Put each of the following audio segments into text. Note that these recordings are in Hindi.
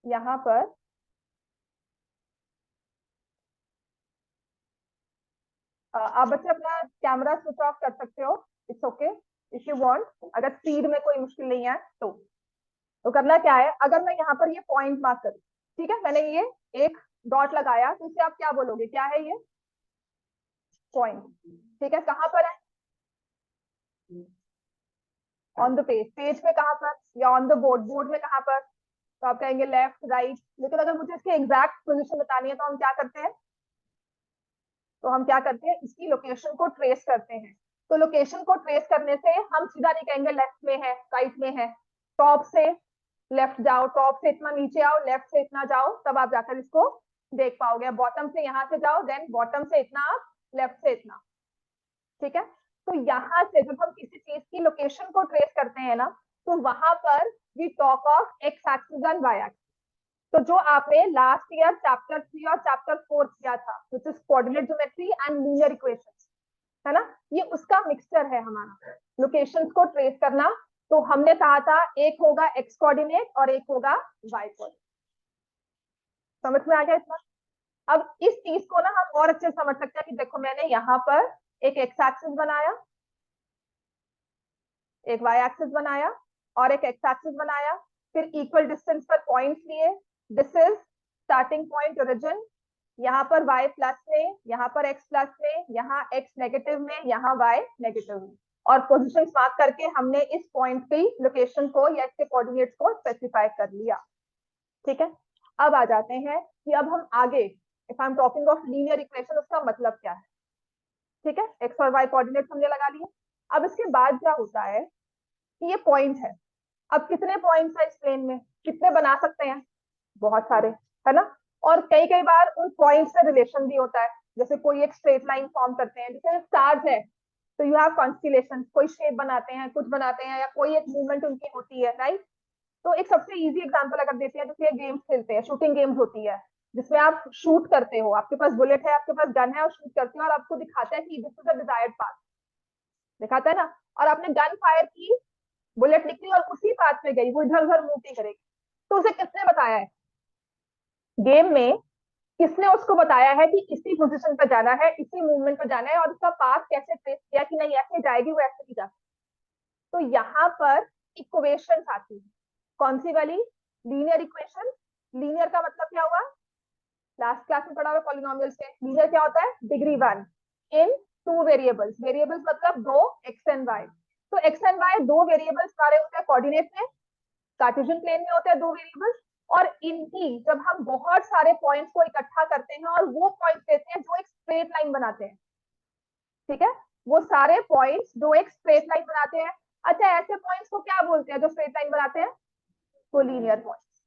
यहाँ पर आप बच्चे अपना कैमरा स्विच ऑफ कर सकते हो, it's okay if you want, अगर स्पीड में कोई मुश्किल नहीं है तो करना क्या है, अगर मैं यहाँ पर ये पॉइंट मार्क करूँ, ठीक है, मैंने ये एक डॉट लगाया, तो इसे आप क्या बोलोगे, क्या है ये पॉइंट, ठीक है, कहाँ पर है, ऑन द पेज, पेज पे कहाँ पर, या ऑन द बोर्ड, बोर्ड में कहाँ पर, तो आप कहेंगे लेफ्ट राइट, लेकिन अगर मुझे इसकी एग्जैक्ट पोजीशन बतानी है तो हम क्या करते हैं, इसकी लोकेशन को ट्रेस करते हैं। तो लोकेशन को ट्रेस करने से हम सीधा नहीं कहेंगे लेफ्ट में है राइट में है, टॉप से लेफ्ट जाओ, टॉप से इतना नीचे आओ, लेफ्ट से इतना जाओ, तब आप जाकर इसको देख पाओगे, बॉटम से यहाँ से जाओ, देन बॉटम से इतना आप, लेफ्ट से इतना, ठीक है। तो यहाँ से जब हम किसी चीज की लोकेशन को ट्रेस करते हैं ना, तो वहां पर we talk of X axis and Y axis. तो जो आपने लास्ट ईयर चैप्टर 3 और चैप्टर 4 किया था, which is coordinate geometry and linear equation, है ना, ये उसका मिक्सचर है हमारा, लोकेशंस को ट्रेस करना। तो हमने कहा था एक होगा एक्स कोऑर्डिनेट और एक होगा वाई कोऑर्डिनेट, समझ में आ गया इतना। अब इस चीज को ना हम और अच्छे से समझ सकते हैं कि देखो मैंने यहाँ पर एक एक्स एक्सिस बनाया, एक वाई एक्सिस बनाया और एक एक्स एक्सिस बनाया, फिर इक्वल डिस्टेंस पर पॉइंट्स लिए, this is starting point origin, यहाँ पर y प्लस में, यहाँ पर x प्लस में, यहाँ x नेगेटिव में, यहाँ y नेगेटिव में, और पोजीशंस मार्क करके हमने इस पॉइंट की लोकेशन को या इसके कोऑर्डिनेट्स को स्पेसिफाई कर लिया, ठीक है। अब आ जाते हैं कि अब हम आगे, if I am talking of linear equation, उसका मतलब क्या है, ठीक है, x और y कोऑर्डिनेट्स हमने लगा लिए। अब इसके बाद क्या होता है कि ये पॉइंट है, अब कितने पॉइंट्स है इस प्लेन में, कितने बना सकते हैं, बहुत सारे, है ना, और कई कई बार उन पॉइंट्स से रिलेशन भी होता है, जैसे कोई एक स्ट्रेट लाइन फॉर्म करते हैं, जैसे स्टार्स है तो यू हैव कॉन्स्टिलेशन, कोई शेप बनाते हैं, कुछ बनाते हैं, या कोई एक मूवमेंट उनकी होती है, राइट। तो एक सबसे इजी एग्जांपल अगर देते हैं, जैसे गेम्स खेलते हैं, शूटिंग गेम्स होती है, जिसमें आप शूट करते हो, आपके पास बुलेट है, आपके पास गन है, और शूट करते हो, और आपको दिखाता है कि this is the desired path, दिखाता है ना, और आपने गन फायर की, बुलेट निकली और उसी पाथ पे गई, वो इधर उधर मूव नहीं करेगी, तो उसे किसने बताया है गेम में, किसने उसको बताया है कि इसी पोजीशन पर जाना है, इसी मूवमेंट पर जाना है, और उसका पाथ कैसे ट्रेस किया कि नहीं ऐसे जाएगी वो ऐसे नहीं जा सकती। तो यहाँ पर इक्वेशन आती है, कौन सी वाली, लीनियर इक्वेशन। लीनियर का मतलब क्या हुआ, लास्ट क्लास में पढ़ा हुआ पॉलिनोमियल से, लीनियर क्या होता है, डिग्री 1 इन 2 वेरिएबल्स, वेरिएबल्स मतलब दो एक्स एंड वाई। तो एक्स एंड वाई दो वेरिएबल्स हमारे होते हैं कोऑर्डिनेट में, कार्टेशियन प्लेन में होते हैं दो वेरिएबल्स, और इनकी जब हम बहुत सारे पॉइंट्स को इकट्ठा करते हैं और वो पॉइंट्स देते हैं जो एक स्ट्रेट लाइन बनाते हैं, ठीक है, वो सारे पॉइंट्स जो एक स्ट्रेट लाइन बनाते हैं। अच्छा, ऐसे पॉइंट्स को क्या बोलते हैं जो स्ट्रेट लाइन बनाते हैं, कोलिनियर पॉइंट्स,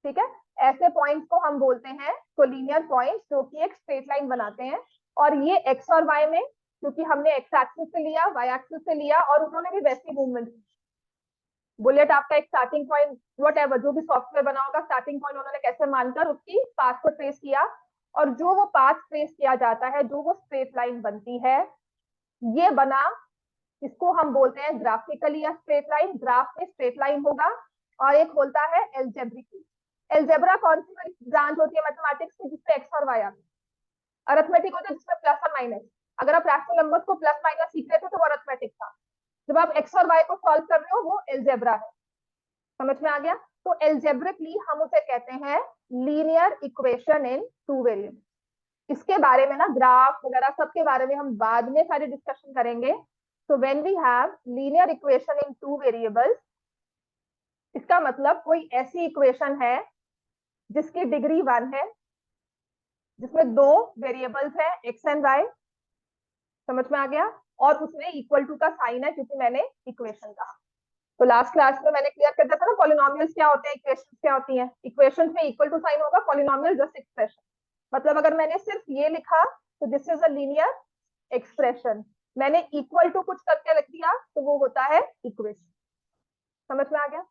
ठीक है, ऐसे पॉइंट्स को हम बोलते हैं कोलिनियर पॉइंट्स जो कि एक स्ट्रेट लाइन बनाते हैं। और ये एक्स और वाई में, क्योंकि हमने एक्स एक्सिस से लिया, वाई एक्सिस से लिया, और उन्होंने भी वैसी मूवमेंट, बुलेट आपका एक स्टार्टिंग पॉइंट, वट एवर जो भी सॉफ्टवेयर बना होगा, स्टार्टिंग पॉइंट उन्होंने कैसे मानकर उसकी पाथ को ट्रेस किया, और जो वो पाथ ट्रेस किया जाता है, जो वो स्ट्रेट लाइन बनती है, ये बना, इसको हम बोलते हैं ग्राफिकली या स्ट्रेट लाइन, ग्राफ में स्ट्रेट लाइन होगा, और एक होता है एल्जेब्रिक। एल्जेब्रा कौन सी ब्रांच होती है मैथमेटिक्स की, जिसमें एक्स और वाई आते हैं, अरिथमेटिक होता है जिसमें प्लस और माइनस, अगर आप रैशनल नंबर्स को प्लस माइनस सीख रहे थे तो वो अरिथमेटिक था, जब आप एक्स और वाई को सॉल्व कर रहे हो वो एल्जेब्रा है, समझ में आ गया। तो एल्जेब्रिकली हम उसे कहते हैं linear equation in two variable. इसके बारे में ना ग्राफ वगैरह सबके बारे में हम बाद में सारी डिस्कशन करेंगे। तो when we have linear equation in two variables, इसका मतलब कोई ऐसी इक्वेशन है जिसकी डिग्री 1 है, जिसमें दो वेरिएबल्स है एक्स एंड वाई, समझ में आ गया, और उसमें इक्वल टू का साइन है क्योंकि मैंने इक्वेशन कहा। तो लास्ट क्लास में मैंने क्लियर कर दिया था ना, पॉलिनोमियल्स क्या होते हैं, इक्वेशंस क्या होती हैं, इक्वेशंस में इक्वल टू साइन होगा, पॉलिनोमियल जस्ट एक्सप्रेशन, मतलब अगर मैंने सिर्फ ये लिखा तो this is a linear expression, मैंने इक्वल टू कुछ करके लिख दिया तो वो होता है इक्वेशन, समझ में आ गया।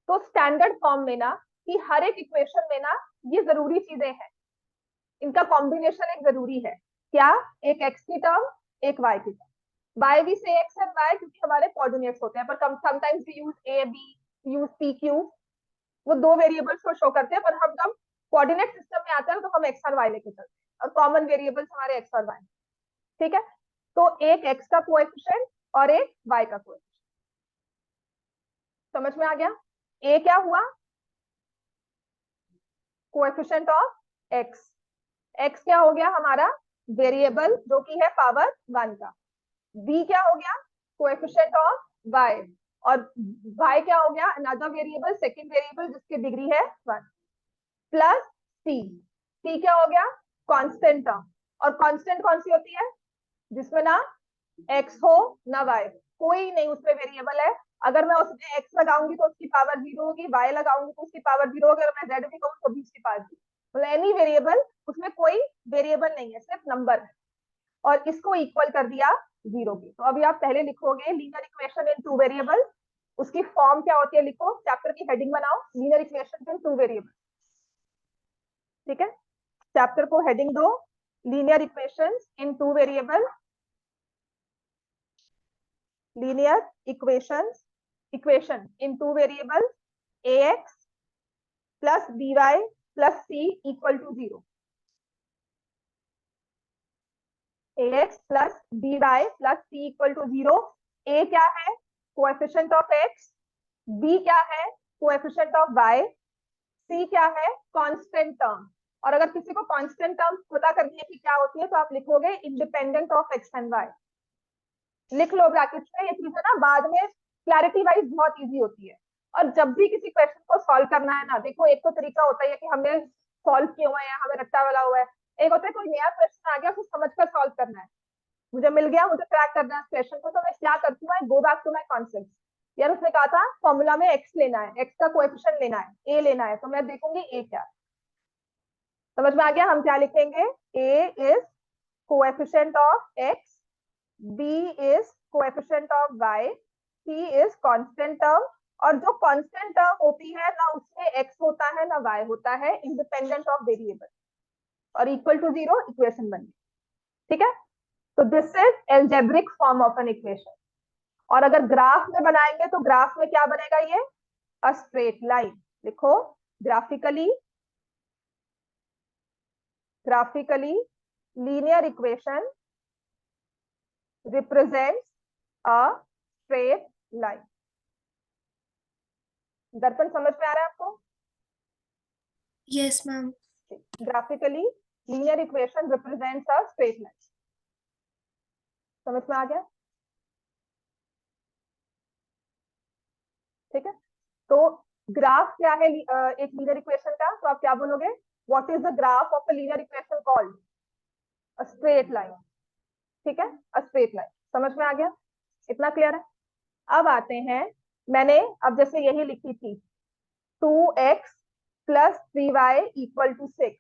तो स्टैंडर्ड फॉर्म में ना, कि हर एक इक्वेशन में ना ये जरूरी चीजें हैं, इनका कॉम्बिनेशन एक जरूरी है, क्या, एक एक्स की टर्म, एक वाई की term, by we say x and y क्योंकि हमारे कोऑर्डिनेट्स होते हैं, पर sometimes we use a b, use p q, वो दो वेरिएबल्स को शो करते हैं, पर हम जब कोऑर्डिनेट सिस्टम में आते हैं तो हम एक्स और वाई लेके चलते हैं और कॉमन वेरिएबल्स हमारे एक्स और वाई। ठीक है, तो एक एक्स का कोएफिशिएंट और एक वाई का कोएफिशिएंट। समझ में आ गया? ए क्या हुआ? Coefficient of x. एक्स क्या हो गया हमारा? वेरिएबल जो कि है पावर 1 का। बी क्या हो गया? Coefficient of y. और वाई क्या हो गया? अनदर वेरिएबल, सेकंड वेरिएबल जिसकी डिग्री है 1। प्लस सी। सी क्या हो गया? Constant term. और कांस्टेंट कौन सी होती है? जिसमें ना एक्स हो ना वाई, कोई नहीं उसमें वेरिएबल है। अगर मैं उसमें एक्स लगाऊंगी तो उसकी पावर 0 होगी, वाई लगाऊंगी तो उसकी पावर 0 होगी, अगर मैं जेड भी कहूँ तो भी उसकी पावर 0। मतलब एनी वेरिएबल, उसमें कोई वेरिएबल नहीं है, सिर्फ नंबर है। और इसको इक्वल कर दिया 0 की। तो अभी आप पहले लिखोगे linear equation in two variable. उसकी फॉर्म क्या होती है लिखो, चैप्टर की हेडिंग बनाओ, linear equation in two variable. ठीक है, चैप्टर को हेडिंग दो, linear equations in two variable. Linear equations, equation in two variable, ax plus by plus c equal to 0। ax plus by plus c equal to 0। a क्या है? Coefficient of x। b क्या है? Coefficient of y। c क्या है? Constant term. और अगर किसी को कांस्टेंट टर्म पता करनी है कि क्या होती है तो आप लिखोगे independent of x and y। लिख लो ब्रैकेट्स में, ये चीजें ना बाद में क्लैरिटी वाइज बहुत इजी होती है। और जब भी किसी क्वेश्चन को सॉल्व करना है ना, देखो एक तो तरीका होता है कि हमने सॉल्व किए हुए हैं, हमें रट्टा वाला हुआ है। एक होता है कोई नया क्वेश्चन आ गया, उसको समझकर सॉल्व करना है। मुझे मिल गया, मुझे क्रैक करना है क्वेश्चन को, तो मैं क्या करती हूँ, go back to my concept. यार उसने कहा था फॉर्मूला में एक्स लेना है, एक्स का कोएफिशिएंट लेना है, ए लेना है, तो मैं देखूंगी ए क्या। समझ में आ गया? हम क्या लिखेंगे? A is coefficient of x, b is coefficient of y, c is constant term। और जो कांस्टेंट टर्म होती है ना उसमें x होता है ना y होता है, इंडिपेंडेंट ऑफ वेरिएबल। और इक्वल टू 0 इक्वेशन बन गई। ठीक है, तो this is algebraic form of an equation. और अगर ग्राफ में बनाएंगे तो ग्राफ में क्या बनेगा? ये अ स्ट्रेट लाइन। लिखो graphically, graphically linear equation represents a straight line। दर्पण समझ में आ रहा है आपको? Yes ma'am. Graphically linear equation represents a straight line. समझ में आ गया? ठीक है, तो ग्राफ क्या है एक लीनियर इक्वेशन का? तो आप क्या बोलोगे? What is the graph of a linear equation called? A straight line. ठीक है, अ स्ट्रेट लाइन। समझ में आ गया? इतना क्लियर है? अब आते हैं, मैंने अब जैसे यही लिखी थी 2x plus 3y equal to 6।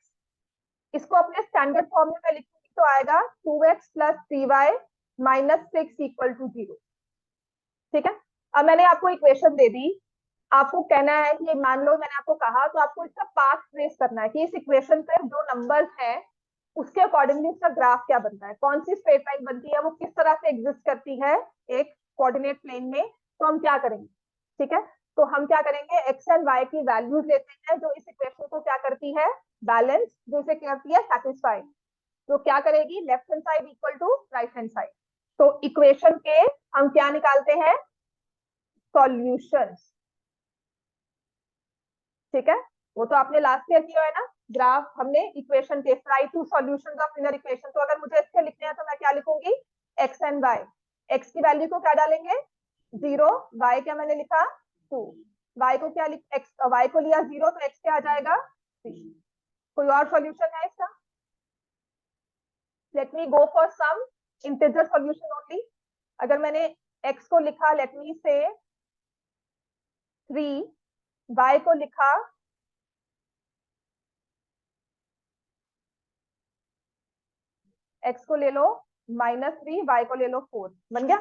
इसको अपने स्टैंडर्ड फॉर्म में मैं लिखूंगी तो आएगा 2x plus 3y minus 6 equal to 0। ठीक है, अब मैंने आपको इक्वेशन दे दी, आपको कहना है कि मान लो मैंने आपको कहा, तो आपको इसका पाथ ट्रेस करना है कि इस इक्वेशन पे जो नंबर्स हैं उसके अकॉर्डिंगली इसका ग्राफ क्या बनता है, कौन सी स्ट्रेट लाइन बनती है, वो किस तरह से एग्जिस्ट करती है एक कोऑर्डिनेट प्लेन में। तो हम क्या करेंगे? ठीक है, तो हम क्या करेंगे, एक्स एंड वाई की वैल्यूज लेते हैं जो इस इक्वेशन को क्या करती है, बैलेंस, जो इसे करती है सेटिस्फाई। तो क्या करेगी, left hand side equal to right hand side. तो इक्वेशन के हम क्या निकालते हैं, सॉल्यूशंस। ठीक है, वो तो आपने लास्ट ईयर किया है ना, ग्राफ हमने इक्वेशन के write two solutions of linear equation. तो अगर मुझे इसके लिखने हैं तो मैं क्या लिखूंगी, एक्स एंड वाई। एक्स की वैल्यू को क्या डालेंगे, 0। वाई क्या मैंने लिखा, 2। वाई को क्या लिख, एक्स वाई को लिया 0 तो एक्स क्या आ जाएगा, 3। कोई और सॉल्यूशन है इसका? Let me go for some integer solution only. अगर मैंने एक्स को लिखा लेट मी से 3, वाई को लिखा एक्स को ले लो -3, वाई को ले लो 4, बन गया।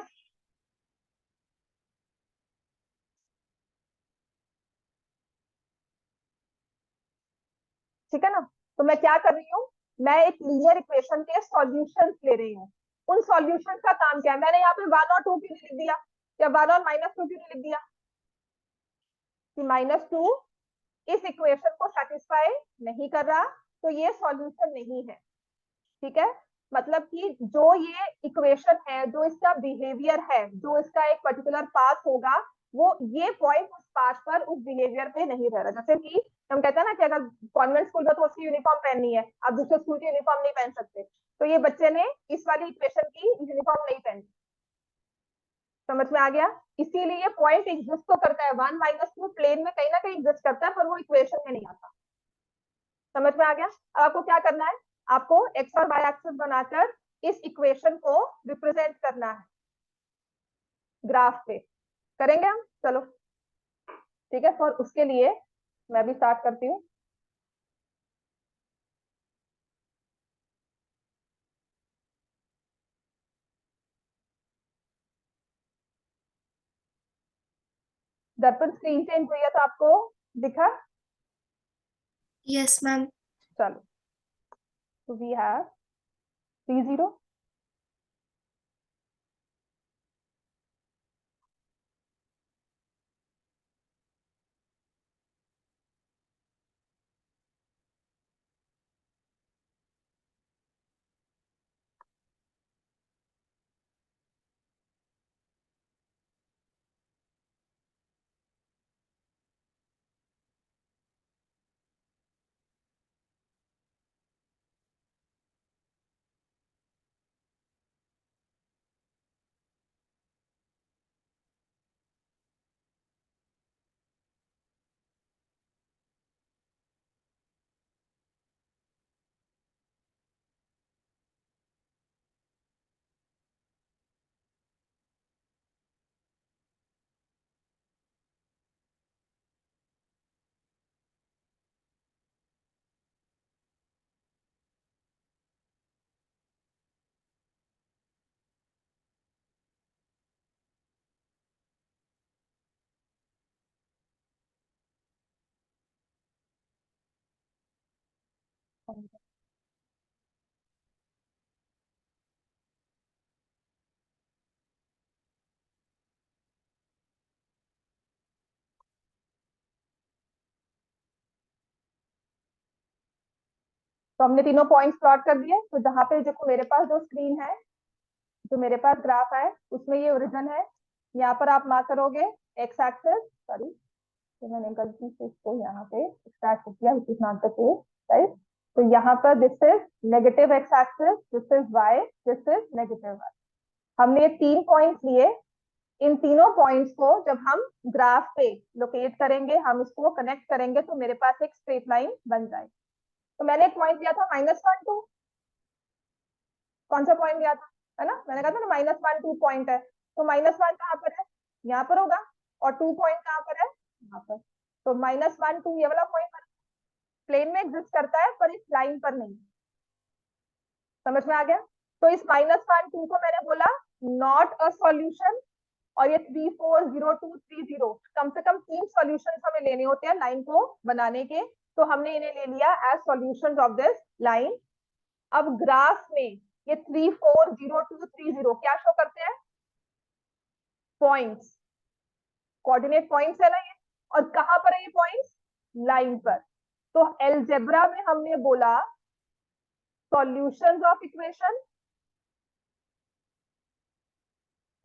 ठीक है ना, तो मैं क्या कर रही हूँ, मैं एक लीनियर इक्वेशन के सॉल्यूशंस ले रही हूँ। उन सॉल्यूशंस का काम क्या है, मैंने यहाँ पे 1 और 2 क्यों नहीं लिख दिया, या 1 और -2 क्यों नहीं लिख दिया कि -2 इस इक्वेशन को सेटिस्फाई नहीं कर रहा, तो ये सॉल्यूशन नहीं है। ठीक है, मतलब कि जो ये इक्वेशन है, जो इसका बिहेवियर है, जो इसका एक पर्टिकुलर पाथ होगा, वो ये पॉइंट उस पाथ पर, उस बिहेवियर पे नहीं रह रहा। जैसे कि हम कहते हैं ना कि अगर कॉन्वेंट स्कूल में तो उसकी यूनिफॉर्म पहननी है, आप दूसरे स्कूल की यूनिफॉर्म नहीं पहन सकते, तो ये बच्चे ने इस वाली इक्वेशन की यूनिफॉर्म नहीं पहनी। समझ में आ गया? इसीलिए पॉइंट एग्जिस्ट तो करता है, 1 - 2 प्लेन में कहीं ना कहीं एग्जिस्ट करता है, पर वो इक्वेशन में नहीं आता। समझ में आ गया? अब आपको क्या करना है, आपको एक्स और वाई एक्सिस बनाकर इस इक्वेशन को रिप्रेजेंट करना है ग्राफ पे। करेंगे हम, चलो ठीक है। और उसके लिए मैं भी स्टार्ट करती हूँ। दर्पण स्क्रीन चेंज हुई है तो आपको दिखा? Yes ma'am. चलो, तो वी हैव 30। तो हमने तीनों पॉइंट्स प्लॉट कर दिए। तो जहां पे देखो मेरे पास जो स्क्रीन है, जो मेरे पास ग्राफ है, उसमें ये ओरिजिन है। यहाँ पर आप मार्क करोगे एक्स एक्सेस, सॉरी तो मैंने गलती से इसको यहाँ पे स्टार्ट किया, which is not the case, right. तो यहाँ पर this is negative x axis, this is y, this is negative y. हमने ये 3 पॉइंट्स लिए। इन तीनों पॉइंट्स को जब हम ग्राफ पे लोकेट करेंगे, हम इसको कनेक्ट करेंगे, तो मेरे पास एक स्ट्रेट लाइन बन जाएगी। तो मैंने एक पॉइंट दिया था -1 2, कौन सा पॉइंट दिया था, है ना, मैंने कहा था ना -1 2 पॉइंट है। तो -1 कहाँ पर है, यहाँ पर होगा, और 2 पॉइंट कहाँ पर है, यहाँ पर। तो -1 2 ये वाला पॉइंट प्लेन में एग्जिस्ट करता है, पर इस लाइन पर नहीं। समझ में आ गया? तो इस -1 2 को मैंने बोला नॉट अ सॉल्यूशन, और ये 3 4 0 2 3 0, कम से कम 3 सॉल्यूशन हमें लेने होते हैं लाइन को बनाने के। तो हमने इन्हें ले लिया as solutions of this line. अब ग्राफ में ये 3 4 0 2 3 0 क्या शो करते हैं, पॉइंट्स, कोऑर्डिनेट पॉइंट्स है ना ये। और कहां पर है ये पॉइंट्स, लाइन पर। तो एलजेब्रा में हमने बोला सॉल्यूशंस ऑफ इक्वेशन,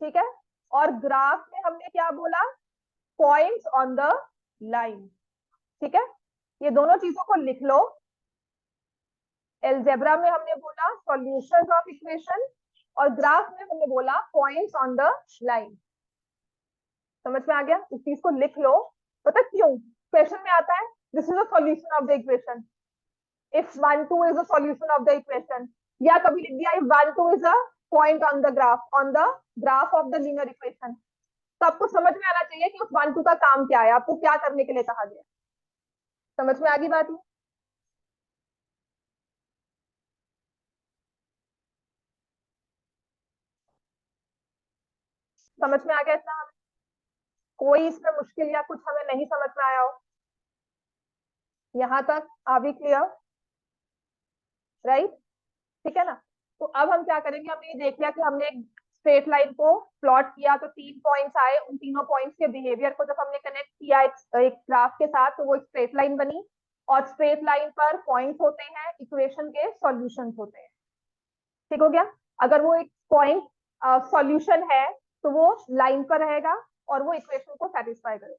ठीक है। और ग्राफ में हमने क्या बोला, पॉइंट्स ऑन द लाइन, ठीक है। ये दोनों चीजों को लिख लो। एलजेब्रा में हमने बोला सॉल्यूशंस ऑफ इक्वेशन, और ग्राफ में हमने बोला पॉइंट्स ऑन द लाइन। समझ में आ गया? इस चीज को लिख लो। पता क्यों क्वेश्चन में आता है, this is a solution of the equation, if 1 2 is a solution of the equation, या कभी लिख दिया if 1 2 is a point on the graph of the linear equation. तो आपको समझ में आना चाहिए कि उस 1 2 का काम क्या है, आपको क्या करने के लिए कहा गया। समझ में आ गई बात? समझ में आ गया इतना? कोई इसमें मुश्किल या कुछ हमें नहीं समझ में आया हो, यहाँ तक आ भी क्लियर, राइट? ठीक है ना। तो अब हम क्या करेंगे, हमने ये देख लिया कि हमने एक स्ट्रेट लाइन को प्लॉट किया तो 3 पॉइंट्स आए, उन तीनों पॉइंट्स के बिहेवियर को जब हमने कनेक्ट किया एक ग्राफ के साथ तो वो एक स्ट्रेट लाइन बनी, और स्ट्रेट लाइन पर पॉइंट्स होते हैं, इक्वेशन के सॉल्यूशंस होते हैं। ठीक हो गया? अगर वो एक पॉइंट सॉल्यूशन है तो वो लाइन पर रहेगा और वो इक्वेशन को सेटिस्फाई करेगा।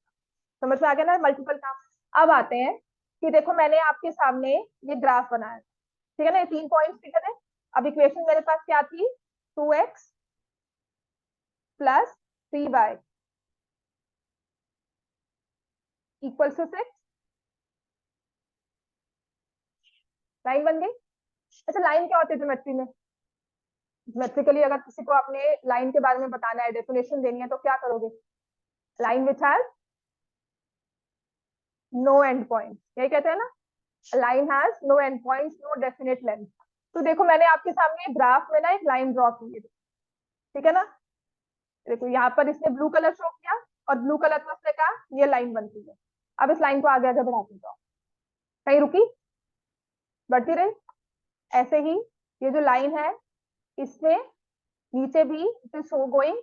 समझ में आ गया ना मल्टीपल काम। अब आते हैं कि देखो मैंने आपके सामने ये ग्राफ बनाया, ठीक है ना, ये 3 पॉइंट्स दिखे थे। अब इक्वेशन मेरे पास क्या थी, 2x plus 3y equal to 6। Line बन गई। अच्छा, लाइन क्या होती है ज्योमेट्री में? ज्योमेट्रिकली अगर किसी को अपने लाइन के बारे में बताना है, डेफिनेशन देनी है, तो क्या करोगे? Line which has no end point, यही कहते हैं ना, line has no end points, no definite length. तो देखो मैंने आपके सामने ग्राफ में ना एक लाइन ड्रॉ की है, ठीक है ना। देखो यहाँ पर इसने ब्लू कलर शो किया और ब्लू कलर में उसने कहा ये लाइन बनती है। अब इस लाइन को आगे आगे बढ़ाते जाओ, कहीं रुकी, बढ़ती रही। ऐसे ही ये जो लाइन है इसमें नीचे भी इट इज शो गोइंग,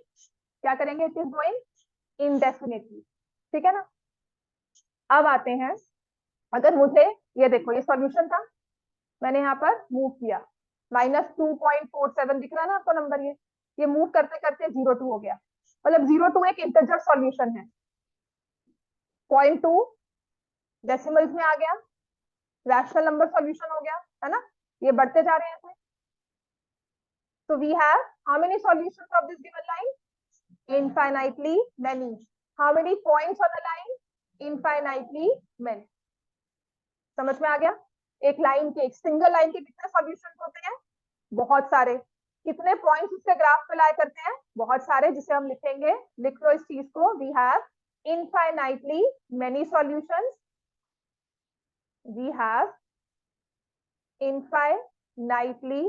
क्या करेंगे, इट इज गोइंग इनडेफिनेटली, ठीक है ना। अब आते हैं, अगर मुझे ये देखो ये सॉल्यूशन था, मैंने यहाँ पर मूव किया, -2.47 दिख रहा है ना आपको नंबर, ये मूव करते करते 0.2 हो गया, मतलब 0.2 एक इंटीजर सॉल्यूशन है, 0.2 डेसिमल्स में आ गया, रैशनल नंबर सॉल्यूशन हो गया, है ना। ये बढ़ते जा रहे हैं। So we have how many solutions of this given line? Infinitely many. How many points on the line? Infinitely many. समझ में आ गया? एक लाइन के, एक सिंगल लाइन के कितने सॉल्यूशंस होते हैं? बहुत सारे। कितने पॉइंट्स उसके ग्राफ पे लाई करते हैं? बहुत सारे, जिसे हम लिखेंगे, लिख लो इस चीज को, we have infinitely many solutions. We have infinitely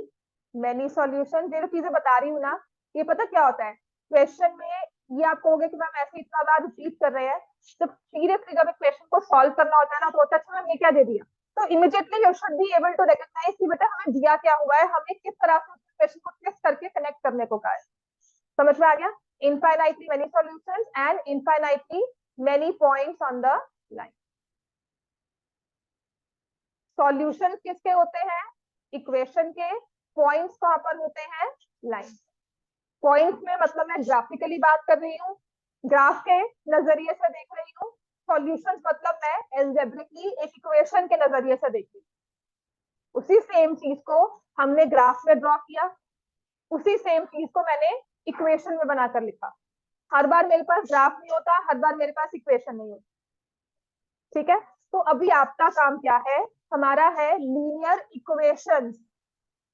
many solutions। ये जो चीजें बता रही हूँ ना, ये पता क्या होता है क्वेश्चन में, ये आप कहोगे कि मैम ऐसे इतना बार रिपीट कर रहे हैं, जब सीरियसली जब एक क्वेश्चन को सॉल्व करना होता है ना, तो होता है अच्छा मैम ये क्या दे दिया, तो immediately you should be able to recognise कि बेटा हमें दिया क्या हुआ है, हमें किस तरह से उस क्वेश्चन को टेस्ट करके कनेक्ट करने को कहा है। समझ में आ गया? Infinitely many solutions and infinitely many points on the line. Solution किसके होते हैं? इक्वेशन के। पॉइंट्स कहां पर होते हैं? लाइन। पॉइंट्स में मतलब मैं ग्राफिकली बात कर रही हूँ, ग्राफ के नजरिए से देख रही हूँ। सॉल्यूशंस मतलब मैं एल्जेब्रिकली एक इक्वेशन के नजरिए से देख रही हूँ। उसी सेम चीज को हमने ग्राफ में ड्रॉ किया, उसी सेम चीज को मैंने इक्वेशन में बनाकर लिखा। हर बार मेरे पास ग्राफ नहीं होता, हर बार मेरे पास इक्वेशन नहीं होती, ठीक है। तो अभी आपका काम क्या है? हमारा है लीनियर इक्वेशंस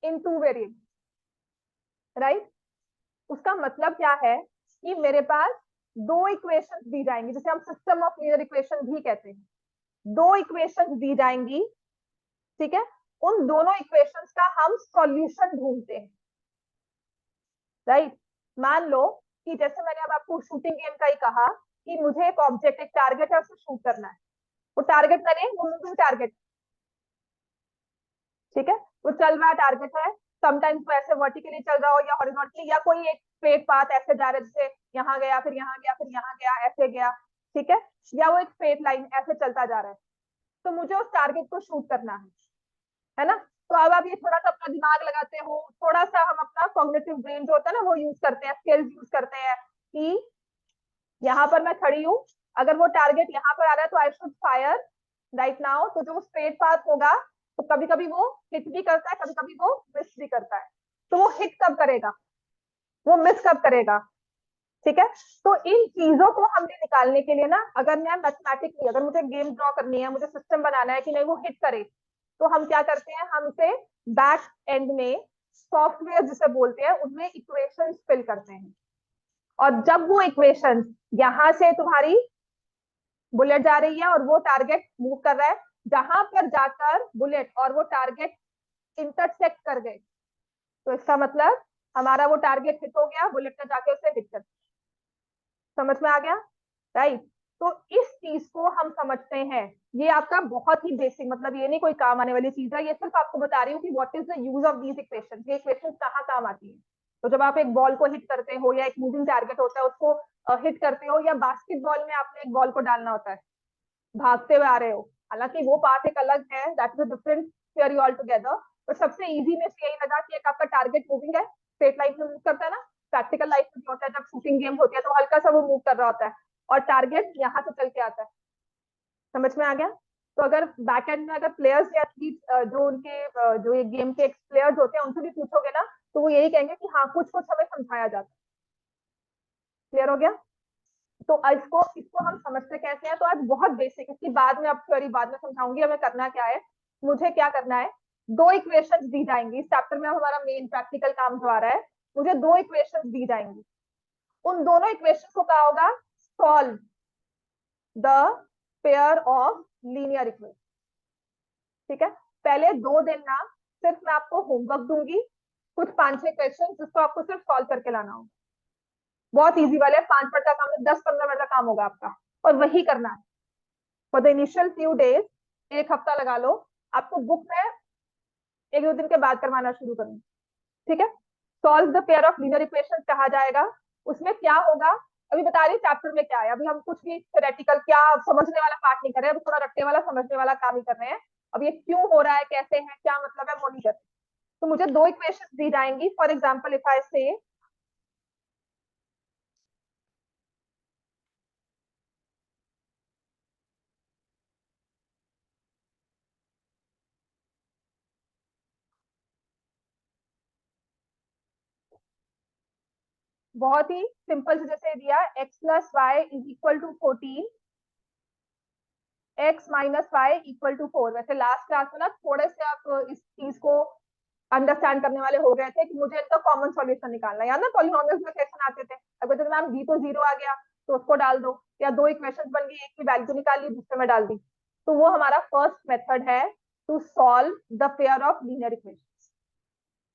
इन 2 वेरिएबल, राइट। उसका मतलब क्या है कि मेरे पास 2 इक्वेशंस दी जाएंगी, जिसे हम सिस्टम ऑफ लीनियर इक्वेशन भी कहते हैं। 2 इक्वेशंस दी जाएंगी, ठीक है। उन दोनों इक्वेशंस का हम सॉल्यूशन ढूंढते हैं, राइट। मान लो कि जैसे मैंने अब आपको शूटिंग गेम का ही कहा कि मुझे एक ऑब्जेक्ट, एक टारगेट है, उसे शूट करना है। वो टारगेट मैंने, वो मूविंग टारगेट, ठीक है, वो चल रहा टारगेट है। समटाइम्स वो ऐसे वर्टिकली चल रहा हो या हॉरिजॉन्टली, या कोई एक स्ट्रेट पाथ ऐसे जा रहा है, जैसे यहाँ गया फिर यहाँ गया फिर यहाँ गया ऐसे गया, ठीक है, या वो एक स्ट्रेट लाइन ऐसे चलता जा रहा है। तो मुझे उस टारगेट को शूट करना है ना। तो अब आप ये थोड़ा सा अपना दिमाग लगाते हो, थोड़ा सा हम अपना कॉग्निटिव ब्रेन जो होता है ना वो यूज करते हैं, स्किल्स यूज करते हैं कि यहाँ पर मैं खड़ी हूँ, अगर वो टारगेट यहाँ पर आ रहा है तो I should fire right now. तो जो स्ट्रेट पाथ होगा, तो कभी कभी वो हिट भी करता है, कभी कभी वो मिस भी करता है। तो वो हिट कब करेगा, वो मिस कब करेगा, ठीक है। तो इन चीजों को हमने निकालने के लिए ना, अगर मैं मैथमेटिकली, अगर मुझे गेम ड्रॉ करनी है, मुझे सिस्टम बनाना है कि नहीं वो हिट करे, तो हम क्या करते हैं, हम इसे बैक एंड में सॉफ्टवेयर जिसे बोलते हैं उनमें इक्वेशन फिल करते हैं। और जब वो इक्वेशन यहां से तुम्हारी बुलेट जा रही है और वो टारगेट मूव कर रहा है, जहां पर जाकर बुलेट और वो टारगेट इंटरसेक्ट कर गए, तो इसका मतलब हमारा वो टारगेट हिट हो गया, बुलेट ने जाके उसे हिट कर। समझ में आ गया, राइट। तो इस चीज को हम समझते हैं, ये आपका बहुत ही बेसिक, मतलब ये नहीं कोई काम आने वाली चीज है, ये सिर्फ आपको बता रही हूँ कि what is the use of these equations, ये इक्वेशंस कहाँ काम आती है। तो जब आप एक बॉल को हिट करते हो या एक मूविंग टारगेट होता है उसको हिट करते हो, या बास्केटबॉल में आपने एक बॉल को डालना होता है, भागते हुए आ रहे हो, हालांकि वो पार्ट एक अलग है, that is a different theory all together, पर सबसे इजी में से यही लगा कि एक आपका टारगेट मूविंग है, स्ट्रेट लाइन में मूव करता है ना, प्रैक्टिकल लाइफ में होता है जब शूटिंग गेम होती है तो हल्का सा वो मूव कर रहा होता है, और टारगेट यहाँ से चल के आता है। समझ में आ गया? तो अगर बैक एंड में अगर प्लेयर्स या एथलीट जो उनके जो ये गेम के प्लेयर्स होते हैं उनसे भी पूछोगे ना, तो वो यही कहेंगे कि हाँ कुछ कुछ हमें समझाया जाता है। क्लियर हो गया? तो इसको इसको हम समझते कैसे हैं, तो आज बहुत बेसिक, इसकी बाद में अब थ्योरी बाद में समझाऊंगी हमें करना क्या है। मुझे क्या करना है, दो इक्वेशंस दी जाएंगी इस चैप्टर में, हमारा मेन प्रैक्टिकल काम जो आ रहा है, मुझे दो इक्वेशंस दी जाएंगी, उन दोनों इक्वेशंस को क्या होगा, solve the pair of linear equation. ठीक है, पहले 2 दिन ना सिर्फ मैं आपको होमवर्क दूंगी, कुछ 5-6 क्वेश्चन जिसको आपको सिर्फ सॉल्व करके लाना होगा, बहुत इजी वाले, 5 मिनट का काम, 10-15 मिनट का काम होगा आपका, और वही करना है for the initial few days, 1 हफ्ता लगा लो। आपको बुक में 1-2 दिन के बाद करवाना शुरू करूंगी। ठीक है, solve the pair of linear equation कहा जाएगा। उसमें क्या होगा, अभी बता रही चैप्टर में क्या है, अभी हम कुछ भी थ्योरेटिकल क्या समझने वाला पार्ट नहीं कर रहे हैं, अभी थोड़ा रट्टे वाला समझने वाला काम ही कर रहे हैं। अब ये क्यों हो रहा है, कैसे है, क्या मतलब है, वो नहीं कर रहे। तो मुझे दो इक्वेशन दी जाएंगी, फॉर एग्जाम्पल इफ आई से बहुत ही सिंपल से जैसे दिया, x plus y is equal to 14, x minus y equal to 4। वैसे लास्ट क्लास में ना थोड़े से आप इस चीज को अंडरस्टैंड करने वाले हो गए थे कि मुझे इनका कॉमन सॉल्यूशन निकालना है, याद ना पॉलिनोमियल्स में क्वेश्चन आते थे, अगर तो मैम b तो 0 आ गया तो उसको डाल दो, या दो इक्वेशन बन गई, एक की वैल्यू निकाल ली दूसरे में डाल दी। तो वो हमारा फर्स्ट मेथड है to solve the pair of linear equation.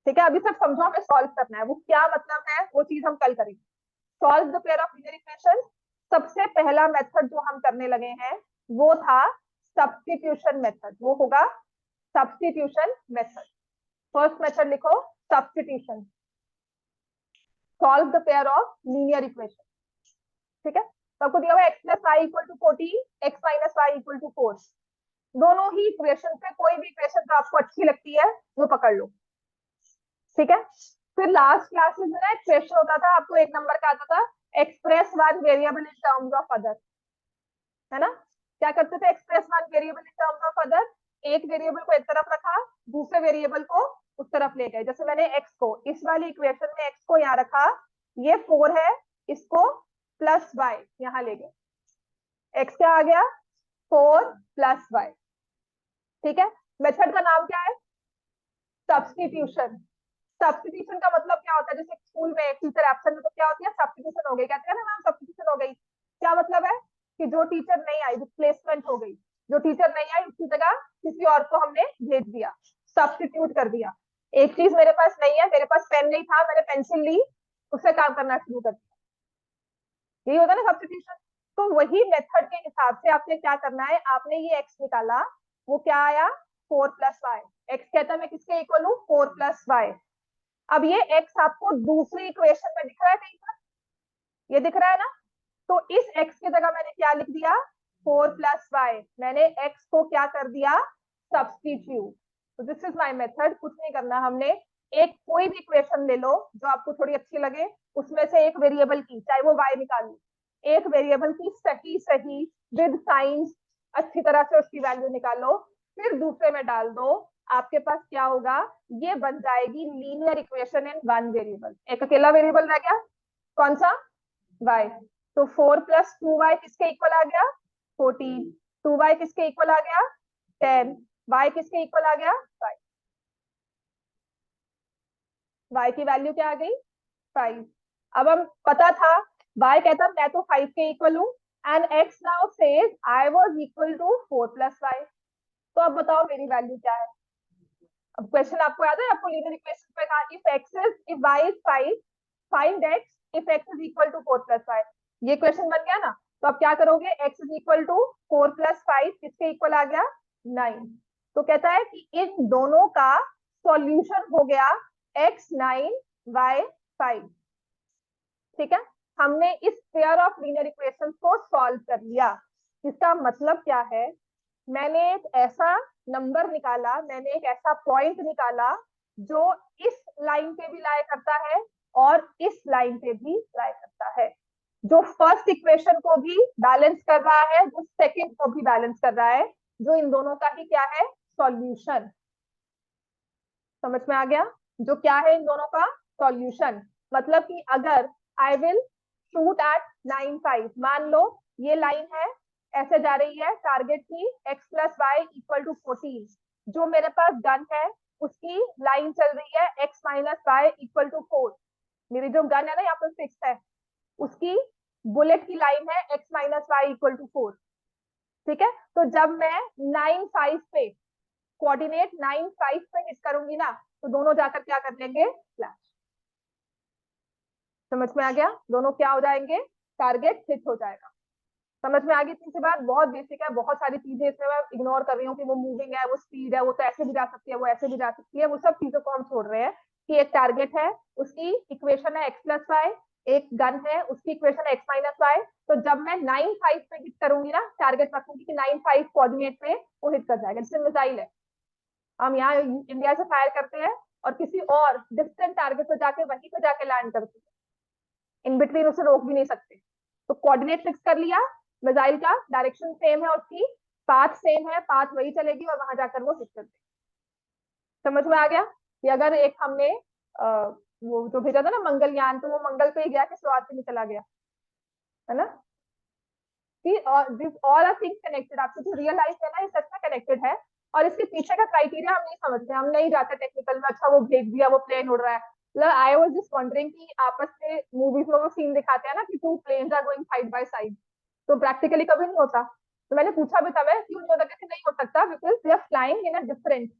ठीक है, अभी सब समझो, हमें सॉल्व करना है, वो क्या मतलब है वो चीज हम कल करेंगे। Solve the pair of linear equation, सबसे पहला मेथड जो हम करने लगे हैं वो था सब्स्टिट्यूशन मेथड, वो होगा सब्स्टिट्यूशन मेथड। फर्स्ट मेथड लिखो, substitution, solve the pair of linear equation. ठीक है, तो आपको दिया हुआ x plus y equal to 14, x minus y equal to 4, दोनों ही इक्वेशन से कोई भी इक्वेशन जो आपको अच्छी लगती है वो पकड़ लो। ठीक है, फिर लास्ट क्लासेस में ना एक क्वेश्चन होता था, आपको 1 नंबर का आता था, express one variable in terms of other, है ना? क्या करते थे, express one variable in terms of other, एक वेरिएबल को एक तरफ रखा, दूसरे वेरिएबल को उस तरफ ले गए। जैसे मैंने x को इस वाली इक्वेशन में x को यहाँ रखा, ये 4 है, इसको प्लस y यहाँ ले गए, x क्या आ गया, 4 प्लस y। ठीक है, मेथड का नाम क्या है, सब्स्टिट्यूशन। सब्स्टिट्यूशन का मतलब क्या होता है, जैसे स्कूल में टीचर एब्सेंट है तो क्या होती है, सब्स्टिट्यूशन हो गई, कहते हैं ना मैम सब्स्टिट्यूशन हो गई। क्या मतलब है कि जो टीचर नहीं आई, रिप्लेसमेंट हो गई, जो टीचर नहीं आई उसकी जगह किसी और को हमने भेज दिया, सब्स्टिट्यूट कर दिया। एक चीज मेरे पास नहीं है, मेरे पास पेन नहीं था, मैंने पेंसिल ली, उससे काम करना शुरू कर दिया, यही होता है ना सब्स्टिट्यूशन। तो वही मेथड के हिसाब से आपने क्या करना है, आपने ये एक्स निकाला, वो क्या आया, 4 प्लस वाई। एक्स कहता है मैं किसके इक्वल हूँ, 4 प्लस वाई। अब ये x आपको दूसरी इक्वेशन में दिख रहा है कहीं पर, ये दिख रहा है ना, तो इस x की जगह मैंने क्या लिख दिया, 4 प्लस वाई, मैंने x को क्या कर दिया, सब्स्टिट्यूट। तो दिस इज माय मेथड, कुछ नहीं करना हमने, एक कोई भी इक्वेशन ले लो जो आपको थोड़ी अच्छी लगे, उसमें से एक वेरिएबल की, चाहे वो y निकाल लो, एक वेरिएबल की सही सही विद साइंस अच्छी तरह से उसकी वैल्यू निकालो, फिर दूसरे में डाल दो, आपके पास क्या होगा, ये बन जाएगी linear equation in one variable. एक अकेला वेरिएबल रह गया, कौन सा, y। तो 4 प्लस 2y किसके इक्वल आ गया, 14, 2y किसके इक्वल आ गया, 10, y किसके इक्वल आ गया, 5, y की वैल्यू क्या आ गई, 5। अब हम पता था, y कहता मैं तो 5 के इक्वल हूँ, and x now says I was equal to 4 plus y। तो अब बताओ मेरी वैल्यू क्या है। अब क्वेश्चन आपको याद है, आपको लीनियर इक्वेशन पे कहा if y is 5, find x if x is equal to 4 plus 5। ये क्वेश्चन बन गया ना, तो अब क्या करोगे, x is equal to 4 plus 5 किसके इक्वल आ गया, 9। तो कहता है कि इन दोनों का सॉल्यूशन हो गया x 9 y 5। ठीक है, हमने इस पेयर ऑफ लीनियर इक्वेशन को सॉल्व कर लिया। इसका मतलब क्या है, मैंने एक ऐसा नंबर निकाला, मैंने एक ऐसा पॉइंट निकाला जो इस लाइन पे भी लाई करता है और इस लाइन पे भी लाई करता है, जो फर्स्ट इक्वेशन को भी बैलेंस कर रहा है, जो सेकंड को भी बैलेंस कर रहा है, जो इन दोनों का ही क्या है, सॉल्यूशन। समझ में आ गया, जो क्या है इन दोनों का सॉल्यूशन। मतलब कि अगर आई विल शूट एट 9, 5, मान लो ये लाइन है, ऐसे जा रही है, टारगेट की x plus y equal to 14, जो मेरे पास गन है उसकी लाइन चल रही है x minus y equal to 4। मेरी जो गन है ना यहाँ पर फिक्स है, उसकी बुलेट की लाइन है x minus y equal to 4। ठीक है, तो जब मैं 9, 5 पे कोऑर्डिनेट 9, 5 पे हिट करूंगी ना, तो दोनों जाकर क्या कर लेंगे, फ्लैश। समझ में आ गया, दोनों क्या हो जाएंगे, टारगेट हिट हो जाएगा। समझ में आ गई तीसरी बात, बहुत बेसिक है, बहुत सारी चीजें इसमें मैं इग्नोर कर रही हूँ कि वो मूविंग है, वो स्पीड है, वो तो ऐसे भी जा सकती है, वो ऐसे भी जा सकती है, वो सब चीजों को हम छोड़ रहे हैं कि एक टारगेट है, उसकी इक्वेशन है एक्स प्लस वाई, एक गन है उसकी इक्वेशन है एक्स माइनस वाई। तो जब मैं 9, 5 पे हिट करूंगी ना, टारगेट रखूंगी कि 9, 5 कोऑर्डिनेट पे वो हिट कर जाएगा। जैसे मिसाइल है, हम यहाँ इंडिया से फायर करते हैं और किसी और डिस्टेंट टारगेट पे जाके वहीं पे जाके लैंड करते हैं, इन बिटवीन उसे रोक भी नहीं सकते। तो कोऑर्डिनेट फिक्स कर लिया, मिसाइल का डायरेक्शन सेम है, उसकी पाथ सेम है, पाथ वही चलेगी और वहां जाकर वो हिट कर देगी। समझ में आ गया कि अगर एक हमने वो जो भेजा था ना मंगलयान, तो वो मंगल पे ही गया कि शुरुआत से नहीं चला गया, है ना, कि this all are things connected. आपकी जो रियल लाइफ है ना, ये सच में कनेक्टेड है। और इसके पीछे का क्राइटेरिया हम नहीं समझते, हम नहीं जाते टेक्निकल में, अच्छा वो भेज दिया, वो प्लेन उड़ रहा है। मतलब आई वाज जस्ट वंडरिंग कि आपस में मूवीज में वो सीन दिखाते हैं ना कि two planes are going side by side, तो प्रैक्टिकली कभी नहीं होता। तो मैंने पूछा भी था, मैं क्यों नहीं होता, कैसे नहीं हो सकता, because they are flying in a different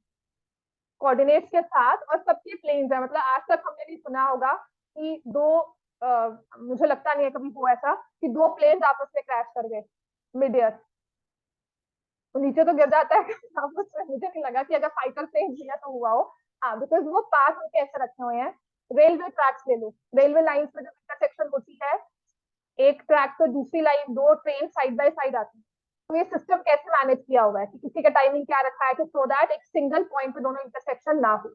coordinates के साथ और सबके प्लेन्स है। मतलब आज तक हमने नहीं सुना होगा कि दो मुझे लगता नहीं है कभी हुआ ऐसा कि दो प्लेन्स आपस में क्रैश कर गए मिड एयर, तो नीचे तो गिर जाता है आपस में। मुझे नहीं लगा कि अगर फाइटर प्लेन दिया तो हुआ हो। हाँ, बिकॉज वो पास में कैसे रखे हुए हैं, रेलवे ट्रैक्स ले लो, रेलवे लाइन में जब इंटरसेक्शन होती है, एक ट्रैक पे दूसरी लाइन, दो ट्रेन साइड बाय साइड आती है, तो ये सिस्टम कैसे मैनेज किया हुआ है कि किसी का टाइमिंग क्या रखा है कि सो दैट एक सिंगल पॉइंट पे दोनों इंटरसेक्शन ना हो।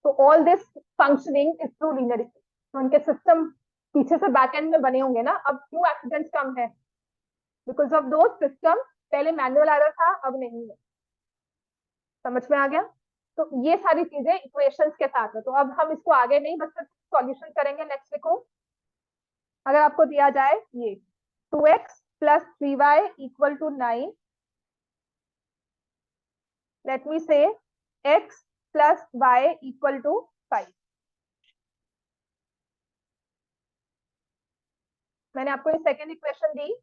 तो all this functioning is through linear equation. तो उनके सिस्टम पीछे से बैक एंड में बने होंगे ना, अब क्यों एक्सीडेंट्स कम है, बिकॉज ऑफ दो सिस्टम। पहले मैनुअल एरर था, अब नहीं है। समझ में आ गया, तो ये सारी चीजें इक्वेशंस के साथ है। तो अब हम इसको आगे नहीं, बस सॉल्यूशन करेंगे। नेक्स्ट लिखो, अगर आपको दिया जाए ये 2x plus 3y equal to 9, let me say x plus y equal to 5। मैंने आपको ये सेकेंड इक्वेशन दी।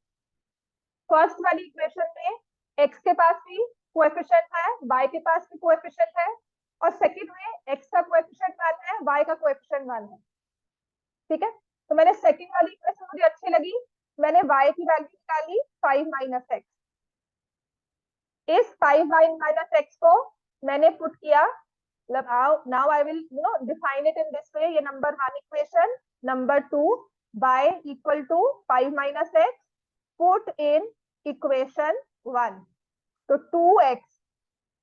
फर्स्ट वाली इक्वेशन में x के पास भी कोएफिशिएंट है, y के पास भी कोएफिशिएंट है, और सेकंड में x का कोएफिशिएंट 1 है, y का कोएफिशिएंट 1 है। ठीक है, तो मैंने सेकंड वाली इक्वेशन मुझे अच्छी लगी, मैंने y की वैल्यू निकाली 5 माइनस एक्स। इस 5 माइनस एक्स को मैंने पुट किया, मतलब now I will define it in this way, ये number 1 equation, number 2 y equal to 5 minus x, put in equation 1। तो 2x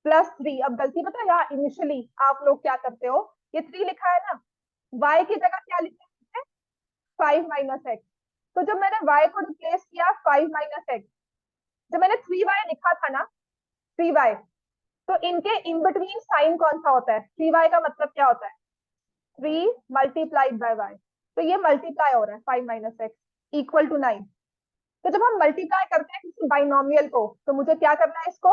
प्लस 3, अब गलती पता है यहाँ इनिशियली आप लोग क्या करते हो, ये 3 लिखा है ना, y की जगह क्या लिखा है, 5 माइनस एक्स। तो जब मैंने y को रिप्लेस किया 5 माइनस एक्स, जब मैंने 3y लिखा था ना, 3y, तो इनके इन बिटवीन साइन कौन सा होता है, 3y का मतलब क्या होता है, 3 मल्टीप्लाइड बाय y। तो ये मल्टीप्लाई हो रहा है 5 माइनस एक्स इक्वल टू 9। तो जब हम मल्टीप्लाई करते हैं किसी बाइनोमियल को, तो मुझे क्या करना है, इसको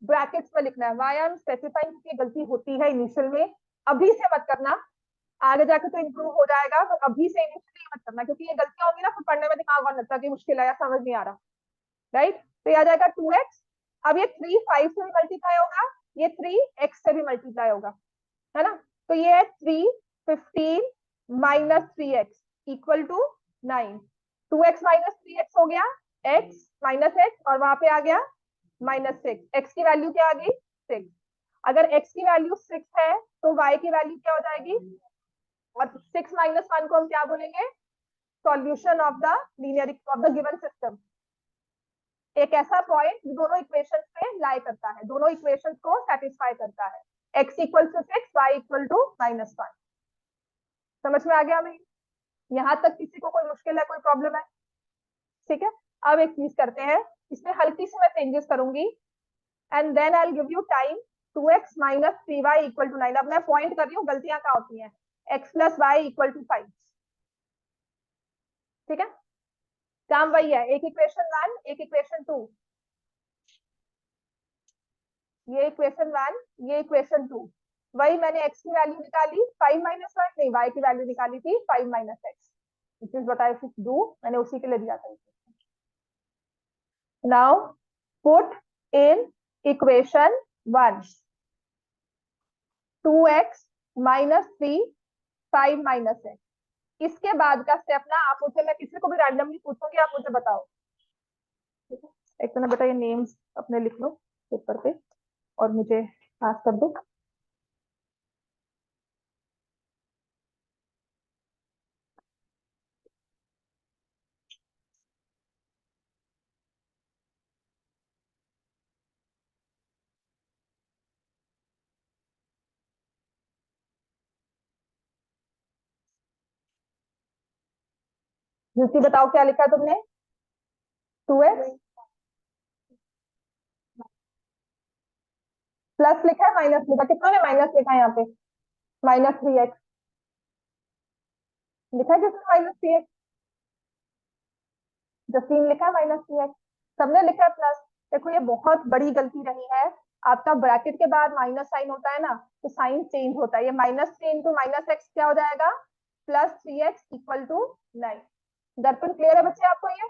ब्रैकेट्स में लिखना है। वाई आई एम स्पेसिफाइंग, क्योंकि गलती होती है इनिशियल में, अभी से मत करना, आगे जाके तो इंप्रूव हो जाएगा, तो अभी से इनिशियली मत करना, क्योंकि ये गलतियां होंगी ना फिर पढ़ने में दिमाग और लगता है कि मुश्किल है या समझ नहीं आ रहा। राइट, तो ये आ जाएगा 2x। अब ये 3 5 से भी मल्टीप्लाई होगा, ये 3 x से भी मल्टीप्लाई होगा, है ना। तो ये है 3 15 minus 3x equal to 9। 2x minus 3x हो गया, x माइनस x, और वहां पे आ गया -6। x की वैल्यू क्या आ गई, 6। अगर x की वैल्यू 6 है तो y की वैल्यू क्या हो जाएगी, और 6 माइनस 1 को हम क्या बोलेंगे, solution of the linear of the given system. एक ऐसा पॉइंट दोनों इक्वेशंस पे लाई करता है, दोनों इक्वेशंस को सेटिस्फाई करता है। x equal to 6, y equal to -1। समझ में आ गया हमें? यहाँ तक किसी को कोई मुश्किल है, कोई प्रॉब्लम है? ठीक है, अब एक चीज करते हैं, इसमें हल्की सी मैं चेंजेस करूंगी and then I will give you time. 2x minus 3y equal to 9। अब मैं पॉइंट कर रही हूँ, गलतियां कहाँ होती हैं। x plus y equal to 5। ठीक है, काम वही है, एक इक्वेशन 1, एक इक्वेशन 2। ये इक्वेशन 1, ये इक्वेशन 2। वही मैंने x की वैल्यू निकाली 5 माइनस 1, नहीं y की वैल्यू निकाली थी 5 minus x, which is what I do, मैंने उसी के लिए दिया था। Now put in equation 1 2x minus 3 5 minus x। इसके बाद का स्टेप ना, आप मुझसे, मैं किसी को भी रैंडमली पूछूंगी, आप मुझे बताओ। एक तो ना बेटा ये नेम्स अपने लिख लो पेपर पे और मुझे पास कर दो। बताओ क्या लिखा तुमने? 2x प्लस लिखा है, माइनस लिखा, कितना ने माइनस लिखा है यहाँ पे? -3x लिखा है, किसने -3x? जसीन लिखा है -3x, सबने लिखा है प्लस। देखो ये बहुत बड़ी गलती रही है, आपका ब्रैकेट के बाद माइनस साइन होता है ना, तो साइन चेंज होता है। ये -3 इंटू -x क्या हो जाएगा, +3x इक्वल टू 9। दर्पण क्लियर है बच्चे आपको ये?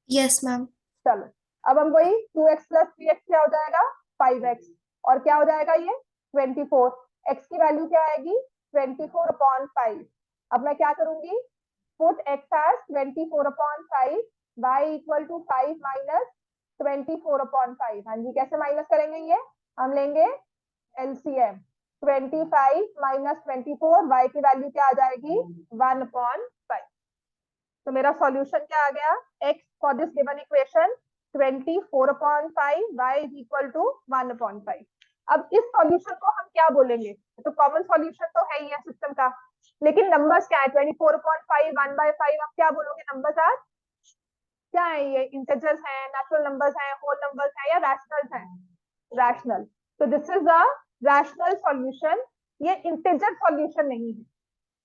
Yes ma'am. चलो, अब हम वही 2x प्लस 3x क्या हो जाएगा, 5x, और क्या हो जाएगा ये 24। x की वैल्यू क्या आएगी, 24/5। अब मैं क्या करूंगी, put x as 24/5, y equal to 5 minus 24/5। हाँ जी, कैसे माइनस करेंगे ये, हम लेंगे एलसीएम। 25 माइनस 24, y की वैल्यू क्या आ जाएगी, 1/5। तो मेरा सॉल्यूशन क्या आ गया, x for this given equation 24/5, y is equal to 1/5। अब इस सॉल्यूशन को हम क्या बोलेंगे, तो कॉमन सॉल्यूशन तो है ही है सिस्टम का, लेकिन नंबर्स क्या है, 24/5, 1/5, आप क्या बोलोगे नंबर्स आज क्या है, ये इंटीजर्स हैं, नेचुरल नंबर्स हैं, होल नंबर्स हैं, या रैशनल्स हैं? रैशनल। तो this is a rational solution, ये इंटीजर सॉल्यूशन नहीं है।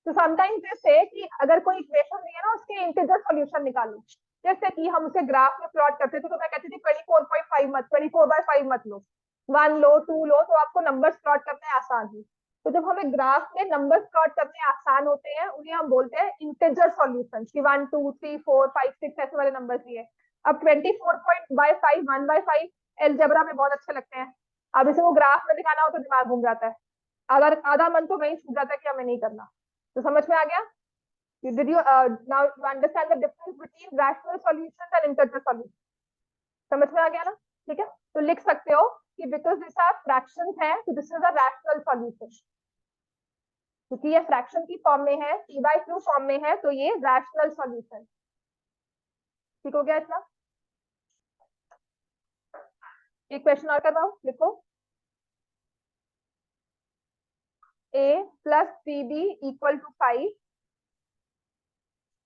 तो समटाइम्स दे से कि अगर कोई इक्वेशन दी है ना, उसके इंटीजर सॉल्यूशन निकालो। जैसे कि हम उसे ग्राफ में प्लॉट करते थे, तो मैं कहती थी 24/5 मत, 24/5 मत लो, 1 लो, 2 लो, तो आपको नंबर्स प्लॉट करने आसान है। तो जब हमें ग्राफ में नंबर्स प्लॉट करने आसान होते हैं, उन्हें हम बोलते हैं इंटीजर सॉल्यूशन, कि 1 2 3 4 5 6 ऐसे वाले नंबर्स दिए। अब 24/5 1/5 एलजेब्रा में बहुत अच्छे लगते हैं, अब इसे वो ग्राफ में दिखाना हो तो दिमाग घूम जाता है, अगर आधा मन तो वही छूट जाता है कि हमें नहीं करना। तो समझ में आ गया? Did you now you understand the difference between rational solutions and integer solutions? समझ में आ गया ना? ठीक है, तो लिख सकते हो कि बिकॉज दिस आर फ्रैक्शंस है, तो this is a rational solution. क्योंकि ये फ्रैक्शन की फॉर्म में है, p/q फॉर्म में है, तो ये रैशनल सॉल्यूशन। ठीक हो गया इतना? एक क्वेश्चन और करवाओ, लिखो। a plus 3b equal to 5,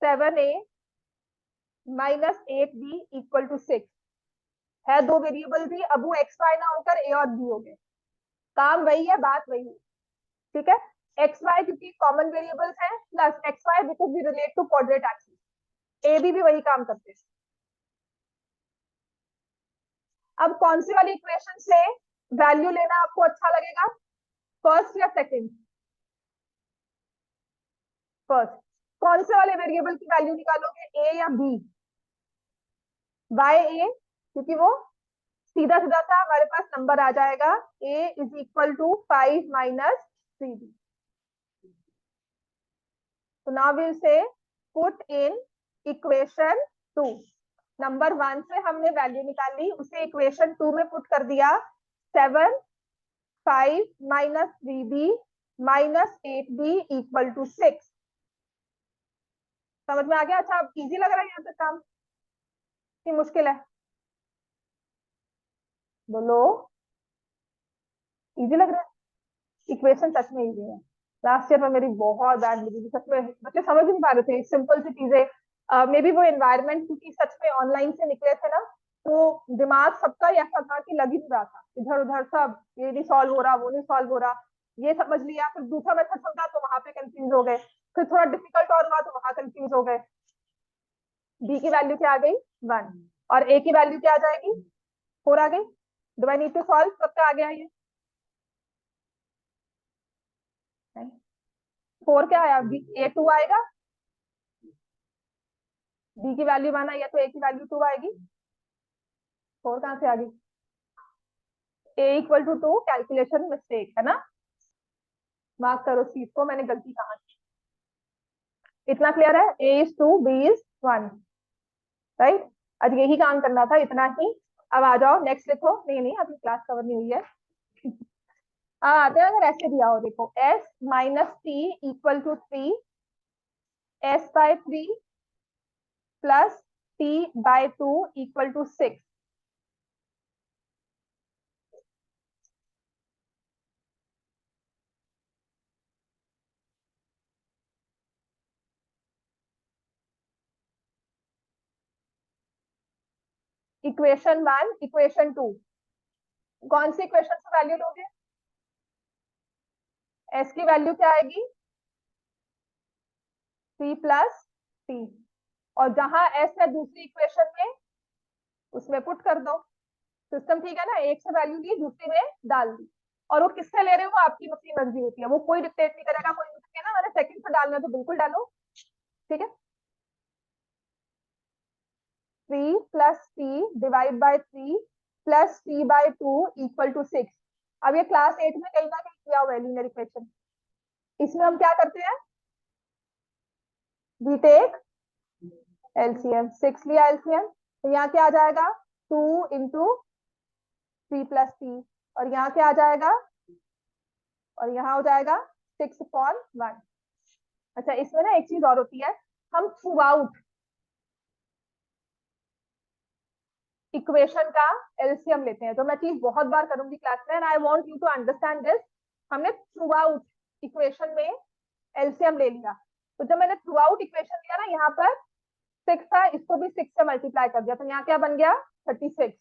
7a minus 8b equal to 6 है। दो वेरिएबल भी, अब वो एक्स वाई ना होकर ए और बी हो गए, काम वही है, बात वही है। ठीक है, एक्स वाई क्योंकि कॉमन वेरिएबल्स हैं, plus x y because we relate to quadrate axis, a b भी वही काम करते हैं। अब कौन सी वाली इक्वेशन से वैल्यू लेना आपको अच्छा लगेगा, फर्स्ट या सेकंड? फर्स्ट। कौन से वाले वेरिएबल की वैल्यू निकालोगे, ए या बी? वाई ए, क्योंकि वो सीधा सीधा सा हमारे पास नंबर आ जाएगा, a is equal to 5 minus 3b। So now we'll say put in equation 2। Number 1 से हमने वैल्यू निकाली, उसे इक्वेशन 2 में पुट कर दिया। 7 5 minus 3b -8b equal to 6। समझ में आ गया? अच्छा, अब इजी लग रहा है यहाँ तक काम कि मुश्किल है? बोलो, इजी लग रहा है? इक्वेशन सच में इजी है। लास्ट ईयर में मेरी बहुत बैड लगी थी, सच में बच्चे समझ नहीं पा रहे थे सिंपल सी चीजें। मे बी वो एनवायरमेंट क्योंकि सच में ऑनलाइन से निकले थे ना, तो दिमाग सबका ही ऐसा था कि लग ही नहीं रहा था, इधर उधर सब, ये नहीं सॉल्व हो रहा, वो नहीं सॉल्व हो रहा। ये समझ लिया, फिर दूसरा मेथड समझा तो वहां पे कंफ्यूज हो गए, फिर थोड़ा डिफिकल्ट और हुआ तो वहां कंफ्यूज हो गए। डी की वैल्यू क्या आ गई? 1। और ए की वैल्यू क्या आ जाएगी? 4 आ गई। Do I need to solve? सबका आ गया ये? 4 क्या आया? ए 2 आएगा। डी की वैल्यू 1 आई है तो ए की वैल्यू 2 आएगी। 4 कहां से आ गई? ए इक्वल टू 2 कैलकुलेशन मिस्टेक है ना? मार्क करो इस चीज को, मैंने गलती कहा की। इतना क्लियर है? ए इज 2, बी इज 1, राइट? आज यही काम करना था, इतना ही। अब आ जाओ नेक्स्ट लिखो। नहीं नहीं, अभी क्लास कवर नहीं हुई है। आते हैं, अगर ऐसे दिया हो, देखो s minus t equal to 3, s/3 plus t/2 equal to 6। Equation 1, equation 2, कौन सी इक्वेशन से वैल्यू दोगे? s की वैल्यू क्या आएगी? 3 प्लस टी। और जहां s है दूसरी इक्वेशन में, उसमें पुट कर दो। सिस्टम ठीक है ना? एक से वैल्यू ली, दूसरी में डाल दी। और वो किससे ले रहे हो वो आपकी अपनी मर्जी होती है, वो कोई डिक्टेट नहीं करेगा। कोई नहीं ना, मैंने सेकंड से डालना है तो बिल्कुल डालो, ठीक है? 3 plus t divide by 3 plus t/2 equal to 6। अब ये क्लास 8 में कहीं ना कहीं किया हुआ है लीनियर इक्वेशन। इसमें हम क्या करते हैं? We take LCM. 6 लिया एलसीएम, तो यहाँ क्या आ जाएगा? 2 इंटू 3 प्लस टी। और यहाँ क्या आ जाएगा? और यहाँ हो जाएगा 6/1। अच्छा, इसमें ना एक चीज और होती है, हम थ्रू आउट इक्वेशन का एलसीएम लेते हैं। तो मैं चीज बहुत बार करूंगी क्लास में, and I want you to understand this. हमने थ्रू आउट इक्वेशन में एलसीएम ले लिया, तो जब मैंने थ्रू आउट इक्वेशन लिया ना, यहाँ पर 6 था, इसको भी 6 से मल्टीप्लाई कर दिया, तो यहाँ क्या बन गया? 36।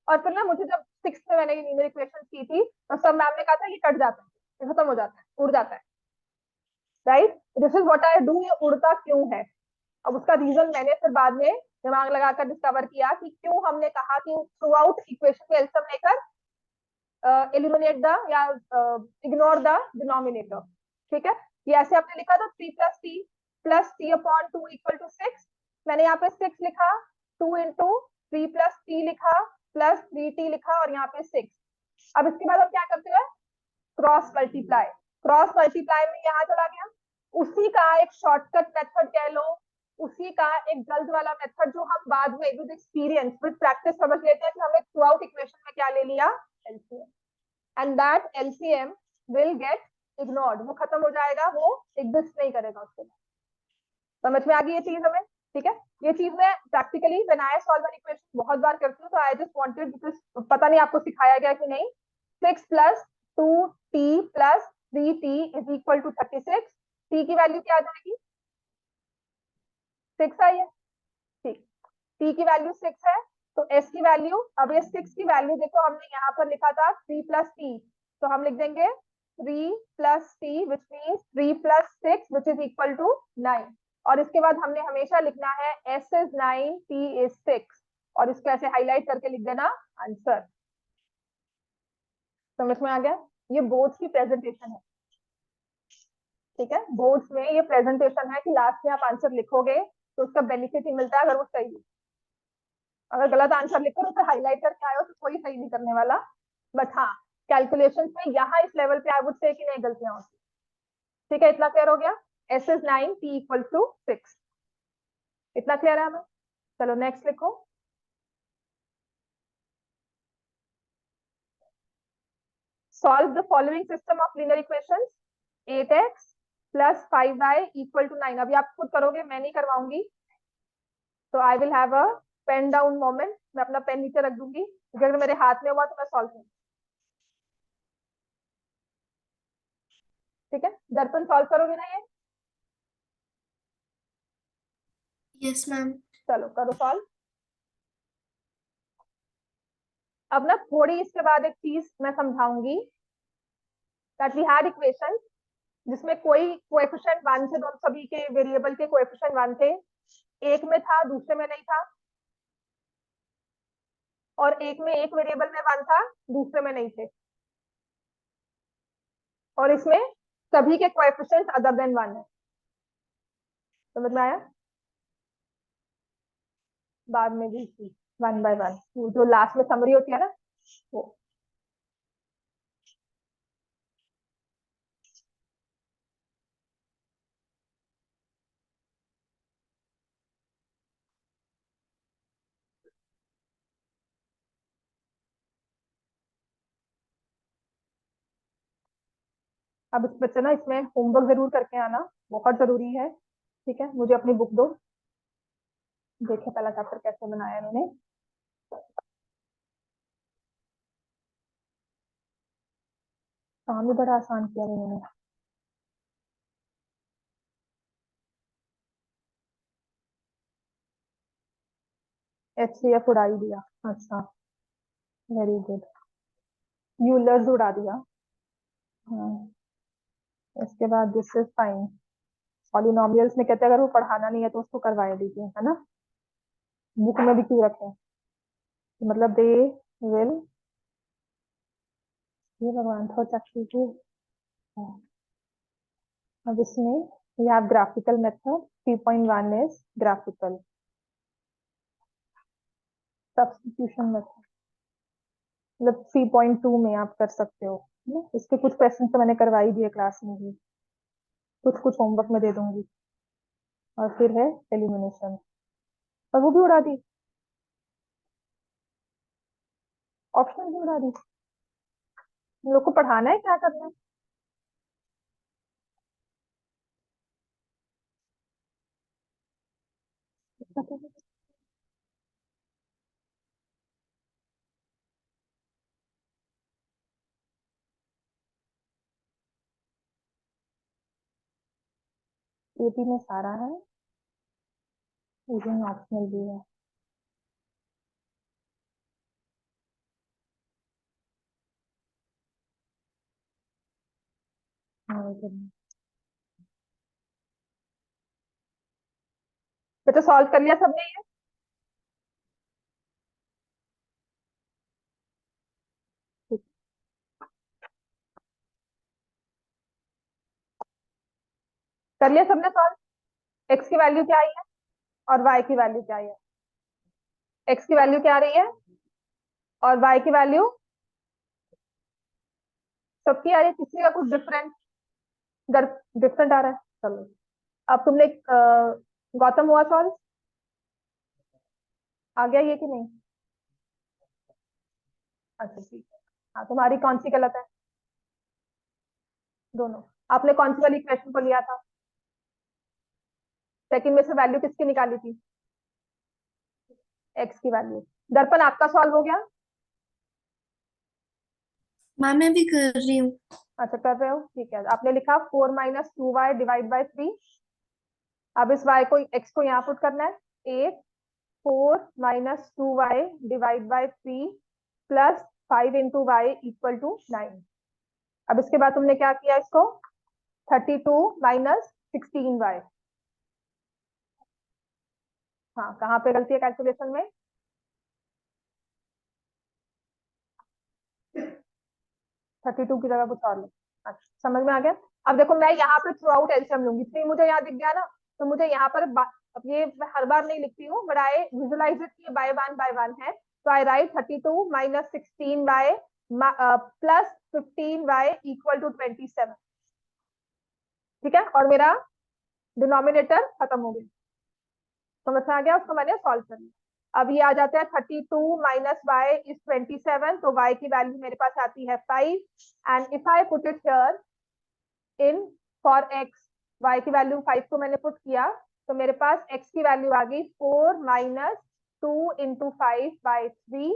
और फिर ना मुझे जब 6 में मैंने ये लीनियर इक्वेशन की थी, तो सब मैम ने कहा था ये कट जाता है, ये खत्म हो जाता है, उड़ जाता है, right? This is what I do. ये उड़ता क्यों है? अब उसका रीजन मैंने फिर बाद में दिमाग लगाकर डिस्कवर किया कि क्यों हमने कहा कि थ्रू आउट इक्वेशन को एलसीएम लेकर एलिमिनेट द या इग्नोर द डिनोमिनेटर। ठीक है? ये ऐसे आपने लिखा था 3 plus t upon 2 equal to 6। मैंने यहाँ पे 6 लिखा, 2 इंटू 3 प्लस टी लिखा, प्लस 3t लिखा, और यहाँ पे 6। अब इसके बाद हम क्या करते हैं? Cross multiply. क्रॉस मल्टीप्लाई में यहाँ चला गया, उसी का एक शॉर्टकट मेथड कह लो, उसी का एक जल्द वाला मेथड, जो हम बाद में विद एक्सपीरियंस विद प्रैक्टिस समझ लेते हैं कि हमने थ्रू आउट इक्वेशन में क्या ले लिया? LCM. And that LCM will get ignored, वो खत्म हो जाएगा, वो एग्जिस्ट नहीं करेगा उसके बाद। समझ में आ गई ये चीज हमें? ठीक है? ये चीज मैं practically when I solve an equation बहुत बार करती हूँ, तो आई जस्ट वांटेड, बिकॉज पता नहीं आपको सिखाया गया कि नहीं। 6 plus 2t plus 3t is equal to 36। t की वैल्यू क्या आ जाएगी? 6 आई है, ठीक। t की वैल्यू 6 है, तो s की वैल्यू, अब ये 6 की वैल्यू देखो, हमने यहाँ पर लिखा था 3 प्लस टी, तो हम लिख देंगे 3 plus t which means 3 plus 6 which is equal to 9। और इसके बाद हमने हमेशा लिखना है s इज 9, t इज 6, और इसको ऐसे हाईलाइट करके लिख देना आंसर। समझ में आ गया? ये बोर्ड्स की प्रेजेंटेशन है, ठीक है? बोर्ड्स में ये प्रेजेंटेशन है कि लास्ट में आप आंसर लिखोगे तो उसका बेनिफिट ही मिलता है अगर वो सही है। अगर गलत आंसर लिखो तो हाईलाइट करके आए हो तो कोई सही नहीं करने वाला। बट हाँ, कैलकुलेशन में यहाँ इस लेवल पे आई वुड से कि नहीं गलतियां होती। ठीक है? इतना क्लियर हो गया? s is 9, t equal to 6। इतना क्लियर है हमें? चलो नेक्स्ट लिखो। Solve the following system of linear equations. 8x plus 5y equal to 9। अभी आप खुद करोगे, मैं नहीं करवाऊंगी। तो I will have a pen down moment, मैं अपना पेन नीचे रख दूंगी, क्योंकि अगर मेरे हाथ में हुआ तो मैं सॉल्व करूँ। ठीक है, दर्पण सॉल्व करोगे ना ये? Yes ma'am. चलो करो सॉल्व। अब ना थोड़ी इसके बाद एक चीज मैं समझाऊंगी, दैट वी हैड इक्वेशन जिसमें कोई कोएफिशिएंट 1 थे, दोनों सभी के वेरिएबल के कोएफिशिएंट 1 थे, एक में था दूसरे में नहीं था, और एक में एक वेरिएबल में 1 था दूसरे में नहीं थे, और इसमें सभी के कोएफिशिएंट अदर देन 1 है। समझ में आया? बाद में भी 1 by 1, जो लास्ट में समरी होती है ना वो। अब इस बच्चे ना इसमें होमवर्क जरूर करके आना, बहुत जरूरी है। ठीक है, मुझे अपनी बुक दो, देखे पहला चैप्टर कैसे बनाया इन्होंने। काम भी बड़ा आसान किया इन्होंने। HCF उड़ा ही दिया, अच्छा, वेरी गुड। यूलर्स उड़ा दिया। हाँ, इसके बाद दिस इज फाइन। पॉलिनोमियल्स में कहते हैं अगर वो पढ़ाना नहीं है तो उसको करवाए दीजिए, है ना, बुक में भी क्यों रखें, मतलब दे विल, ये भगवान थोड़ा चक्की को। अब इसमें we have graphical method, 3.1 is graphical substitution method, मतलब 3.2 में आप कर सकते हो ना? इसके कुछ क्वेश्चन तो मैंने करवा ही दिए क्लास में ही, कुछ कुछ होमवर्क में दे दूंगी। और फिर है एलिमिनेशन, और वो भी उड़ा दी, ऑप्शन भी उड़ा दी। इन लोग को पढ़ाना है क्या करना है? एपी में सारा है, रीजन ऑप्शनल भी है। बेटा सॉल्व कर लिया सबने ये? ठीक, कर लिया सबने सॉल्व? एक्स की वैल्यू क्या आई है और वाई की वैल्यू क्या आई है? एक्स की वैल्यू क्या आ रही है और वाई की वैल्यू सबकी आ रही है, किसी का कुछ डिफरेंट डिफरेंट आ रहा है। चलो, अब तुमने गौतम हुआ सॉल्व, आ गया ये कि नहीं? अच्छा ठीक है। हाँ, तुम्हारी कौन सी गलत है? दोनों। आपने कौन सी वाली इक्वेशन को लिया था? सेकंड में से वैल्यू किसकी निकाली थी? एक्स की वैल्यू। दर्पण आपका सॉल्व हो गया? मैम मैं भी कर रही हूँ। अच्छा कर रहे हो, ठीक है। आपने लिखा 4 - 2y डिवाइड बाई 3। अब इस y को, x को यहाँ पुट करना है। 8 4 - 2y divide by 3 plus 5 into y equal to 9। अब इसके बाद तुमने क्या किया इसको, 32 - 16y। हाँ, कहाँ पे गलती है कैलकुलेशन में? 32 की जगह कुछ और लो। अच्छा, समझ में आ गया। अब देखो मैं यहाँ पे थ्रू आउट एलसीएम लूंगी, 3 मुझे यहाँ दिख गया ना, तो मुझे यहाँ पर अब ये मैं हर बार नहीं लिखती हूँ, बट आई विजुलाइज इट कि बाय वन है, तो I write 32 - 16y plus 15y equal to 27। ठीक है, और मेरा डिनोमिनेटर खत्म हो गया, समझ में आ गया, उसको मैंने सॉल्व कर लिया। अब ये आ जाता है 32 - y इज 27, तो y की वैल्यू मेरे पास आती है 5, and if I put it here in for x, y की वैल्यू 5 को मैंने पुट किया तो मेरे पास x की वैल्यू आ गई 4 माइनस 2 इंटू 5/3,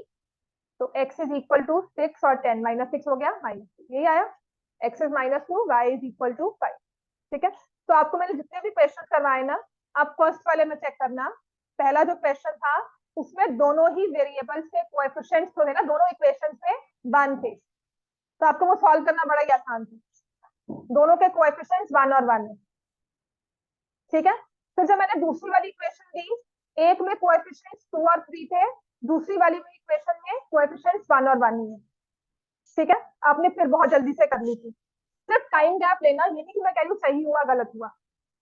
तो x इज इक्वल टू 6 और 10 -6 हो गया -2, यही आया। x is -2, y is equal to 5। ठीक है, तो आपको मैंने जितने भी क्वेश्चन करवाए ना, आप फर्स्ट वाले में चेक करना। पहला जो क्वेश्चन था उसमें दोनों ही वेरिएबल्स के कोएफिशिएंट्स थे ना, दोनों इक्वेशंस में 1 थे, तो आपको वो सॉल्व करना बड़ा ही आसान था। दोनों के कोएफिशिएंट्स 1 और 1 है। ठीक है, फिर जब मैंने दूसरी वाली इक्वेशन दी, एक में कोएफिशिएंट्स 2 और 3 थे, दूसरी वाली इक्वेशन में कोएफिशिएंट्स 1 और 1 ही है। ठीक है, आपने फिर बहुत जल्दी से कर ली थी। सिर्फ टाइम गैप लेना, ये नहीं कि मैं कह रही हूँ सही हुआ गलत हुआ,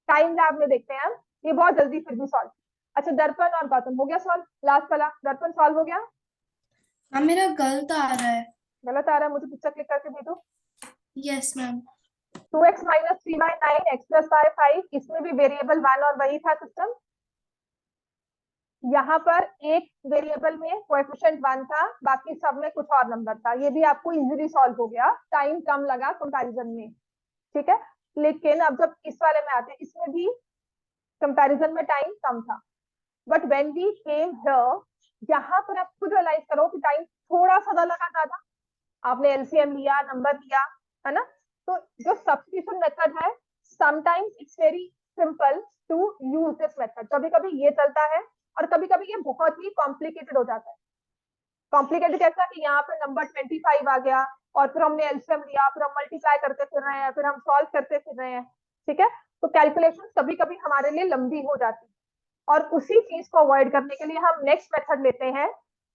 टाइम गैप में देखते हैं हम, ये बहुत जल्दी फिर भी सॉल्व। अच्छा, दर्पण और गौतम हो गया सॉल्व, लास्ट वाला दर्पण सॉल्व हो गया। मैम मेरा गलत आ रहा है। गलत आ रहा है, मुझे पिक्चर क्लिक करके दे दो। Yes ma'am. 2x minus 3/9 x plus 5, इसमें भी वेरिएबल 1 और वही था सिस्टम। यहाँ पर एक वेरिएबल में कोएफिशिएंट 1 था, बाकी सब में कुछ और नंबर था, ये भी आपको इजीली सॉल्व हो गया, टाइम कम लगा कंपैरिजन में। ठीक है, लेकिन अब जब इस वाले में आते हैं, इसमें भी कंपैरिजन में टाइम कम था, but when we came here, यहाँ पर आप खुद रियलाइज करो कि टाइम थोड़ा सा लगा ज्यादा। आपने एलसीएम लिया, नंबर लिया, है ना, तो जो सब्स्टिट्यूशन मेथड है, sometimes it's very simple to use this method. कभी कभी ये चलता है और कभी कभी ये बहुत ही कॉम्प्लिकेटेड हो जाता है। कॉम्प्लिकेटेड कैसा कि यहाँ पे नंबर 25 आ गया और फिर हमने एलसीएम लिया, फिर हम मल्टीप्लाई करते फिर रहे हैं, फिर हम सॉल्व करते फिर रहे हैं। ठीक है, तो कैलकुलेशन कभी कभी हमारे लिए लंबी हो जाती है, और उसी चीज को अवॉइड करने के लिए हम नेक्स्ट मेथड लेते हैं,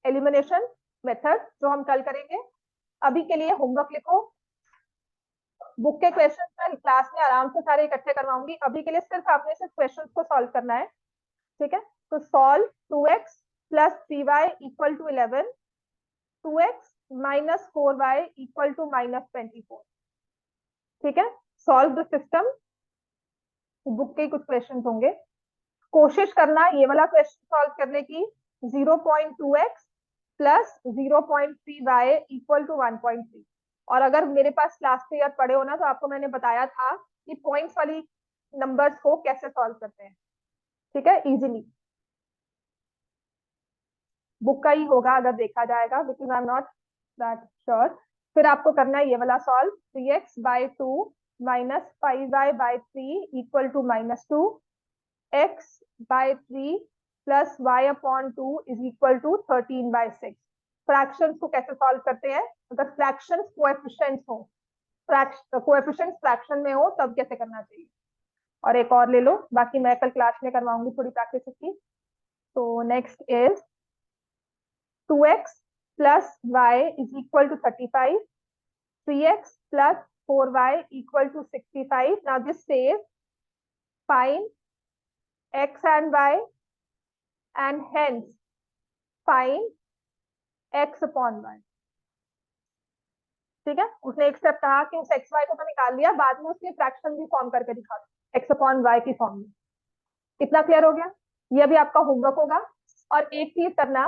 एलिमिनेशन मेथड, जो हम कल करेंगे। अभी के लिए होमवर्क लिखो, बुक के क्वेश्चन मैं क्लास में आराम से सारे इकट्ठे करवाऊंगी, अभी के लिए सिर्फ आपने सिर्फ क्वेश्चन को सॉल्व करना है। ठीक है, तो solve 2x plus 3y equal to 11, 2x minus 4y equal to -24। ठीक है, सॉल्व द सिस्टम, बुक के कुछ क्वेश्चन होंगे, कोशिश करना ये वाला क्वेश्चन सॉल्व करने की। 0.2x plus 0.3y equal to 1.3। और अगर मेरे पास लास्ट ईयर पढ़े हो ना, तो आपको मैंने बताया था कि पॉइंट्स वाली नंबर्स को कैसे सॉल्व करते हैं। ठीक है, इजीली बुक का ही होगा अगर देखा जाएगा, because I am not that sure. फिर आपको करना है ये वाला solve, 3x/2 minus 5y/3 equal to -2, x/3 plus y/2 is equal to 13/6। Fractions को कैसे सॉल्व करते हैं, अगर फ्रैक्शंस कोएफिशिएंट्स हो, कोएफिशिएंट्स फ्रैक्शन में हो, तब कैसे करना चाहिए। और एक और ले लो, बाकी मैं कल क्लास में करवाऊंगी थोड़ी प्रैक्टिस इसकी। तो next is 2x plus y is equal to 35, 3x plus 4y equal to 65. Now this says find x and y and hence find x upon y. ठीक है, उसने एक स्टेप कहा कि उस एक्स वाई को तो निकाल लिया, बाद में उसने फ्रैक्शन भी फॉर्म करके दिखा दिया एक्स अपॉन वाई की फॉर्म में। इतना क्लियर हो गया, ये भी आपका होमवर्क होगा। और एक चीज करना,